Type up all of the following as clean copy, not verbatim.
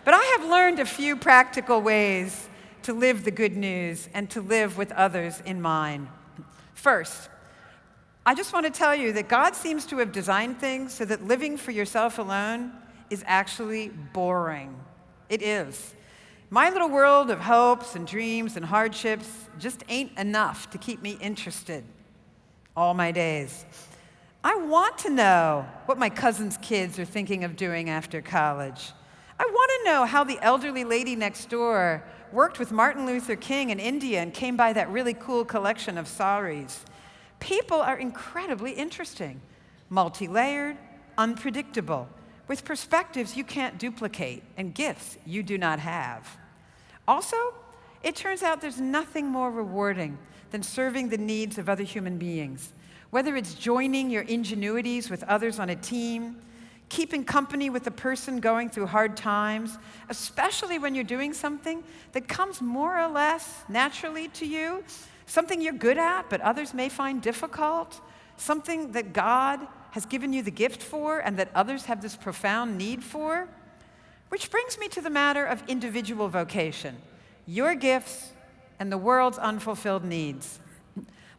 But I have learned a few practical ways to live the good news and to live with others in mind. First, I just want to tell you that God seems to have designed things so that living for yourself alone is actually boring. It is. My little world of hopes and dreams and hardships just ain't enough to keep me interested all my days. I want to know what my cousin's kids are thinking of doing after college. I want to know how the elderly lady next door worked with Martin Luther King in India and came by that really cool collection of saris. People are incredibly interesting, multi-layered, unpredictable, with perspectives you can't duplicate and gifts you do not have. Also, it turns out there's nothing more rewarding than serving the needs of other human beings, whether it's joining your ingenuities with others on a team, keeping company with a person going through hard times, especially when you're doing something that comes more or less naturally to you, something you're good at but others may find difficult, something that God has given you the gift for and that others have this profound need for. Which brings me to the matter of individual vocation, your gifts and the world's unfulfilled needs.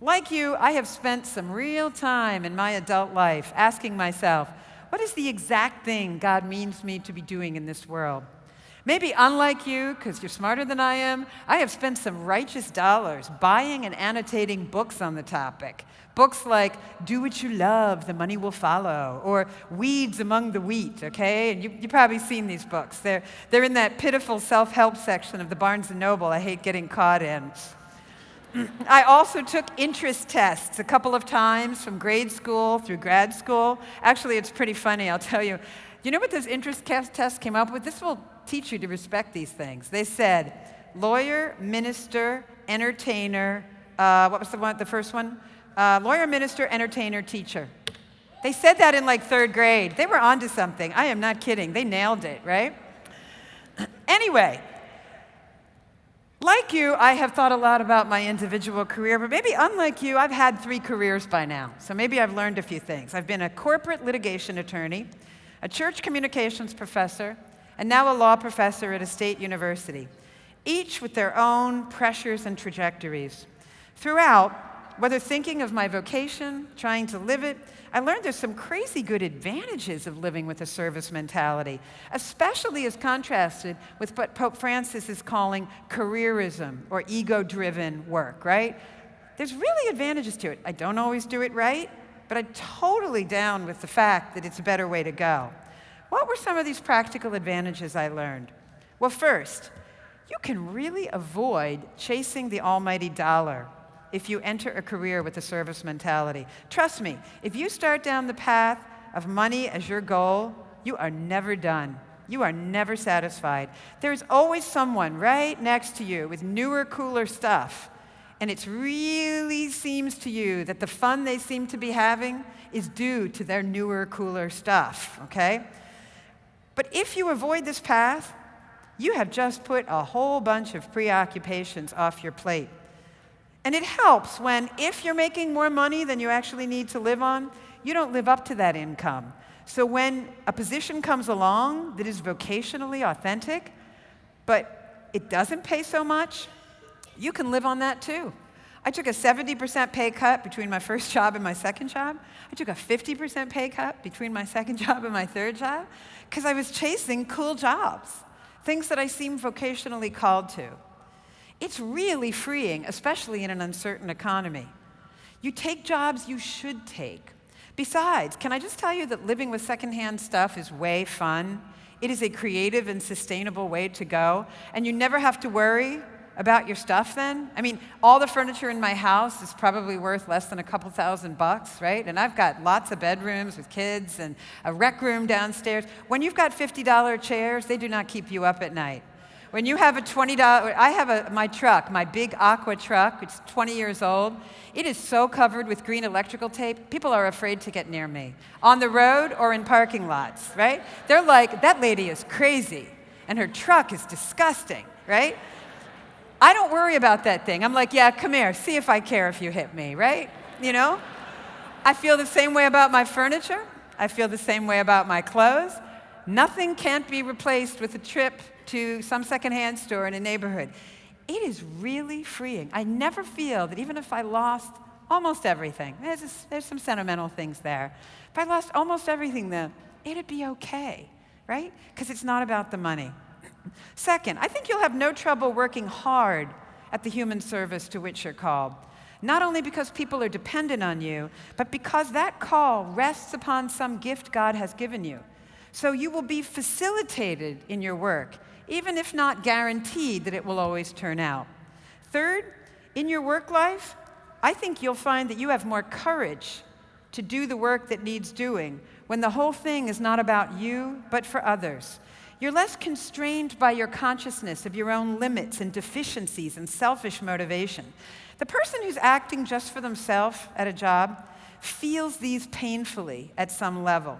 Like you, I have spent some real time in my adult life asking myself, what is the exact thing God means me to be doing in this world? Maybe unlike you, because you're smarter than I am, I have spent some righteous dollars buying and annotating books on the topic. Books like Do What You Love, The Money Will Follow, or Weeds Among the Wheat, okay? And you've probably seen these books. They're in that pitiful self-help section of the Barnes & Noble I hate getting caught in. I also took interest tests a couple of times from grade school through grad school. Actually, it's pretty funny, I'll tell you. You know what those interest tests came up with? This will teach you to respect these things. They said lawyer, minister, entertainer, what was the first one? Lawyer, minister, entertainer, teacher. They said that in like third grade. They were onto something. I am not kidding. They nailed it, right? Anyway, like you, I have thought a lot about my individual career, but maybe unlike you, I've had 3 careers by now. So maybe I've learned a few things. I've been a corporate litigation attorney, a church communications professor, and now a law professor at a state university, each with their own pressures and trajectories. Throughout, whether thinking of my vocation, trying to live it, I learned there's some crazy good advantages of living with a service mentality, especially as contrasted with what Pope Francis is calling careerism or ego-driven work, right? There's really advantages to it. I don't always do it right, but I'm totally down with the fact that it's a better way to go. What were some of these practical advantages I learned? Well, first, you can really avoid chasing the almighty dollar if you enter a career with a service mentality. Trust me, if you start down the path of money as your goal, you are never done. You are never satisfied. There's always someone right next to you with newer, cooler stuff. And it really seems to you that the fun they seem to be having is due to their newer, cooler stuff, okay? But if you avoid this path, you have just put a whole bunch of preoccupations off your plate. And it helps when, if you're making more money than you actually need to live on, you don't live up to that income. So when a position comes along that is vocationally authentic, but it doesn't pay so much, you can live on that too. I took a 70% pay cut between my first job and my second job. I took a 50% pay cut between my second job and my third job because I was chasing cool jobs, things that I seemed vocationally called to. It's really freeing, especially in an uncertain economy. You take jobs you should take. Besides, can I just tell you that living with secondhand stuff is way fun? It is a creative and sustainable way to go, and you never have to worry about your stuff then. I mean, all the furniture in my house is probably worth less than a couple $1,000, right? And I've got lots of bedrooms with kids and a rec room downstairs. When you've got $50 chairs, they do not keep you up at night. When you have a $20, I have my truck, my big aqua truck, it's 20 years old. It is so covered with green electrical tape, people are afraid to get near me. On the road or in parking lots, right? They're like, that lady is crazy, and her truck is disgusting, right? I don't worry about that thing. I'm like, yeah, come here, see if I care if you hit me, right? You know? I feel the same way about my furniture. I feel the same way about my clothes. Nothing can't be replaced with a trip to some secondhand store in a neighborhood. It is really freeing. I never feel that even if I lost almost everything, there's some sentimental things there. If I lost almost everything, then it'd be okay, right? Because it's not about the money. Second, I think you'll have no trouble working hard at the human service to which you're called. Not only because people are dependent on you, but because that call rests upon some gift God has given you. So you will be facilitated in your work, even if not guaranteed that it will always turn out. Third, in your work life, I think you'll find that you have more courage to do the work that needs doing when the whole thing is not about you, but for others. You're less constrained by your consciousness of your own limits and deficiencies and selfish motivation. The person who's acting just for themselves at a job feels these painfully at some level.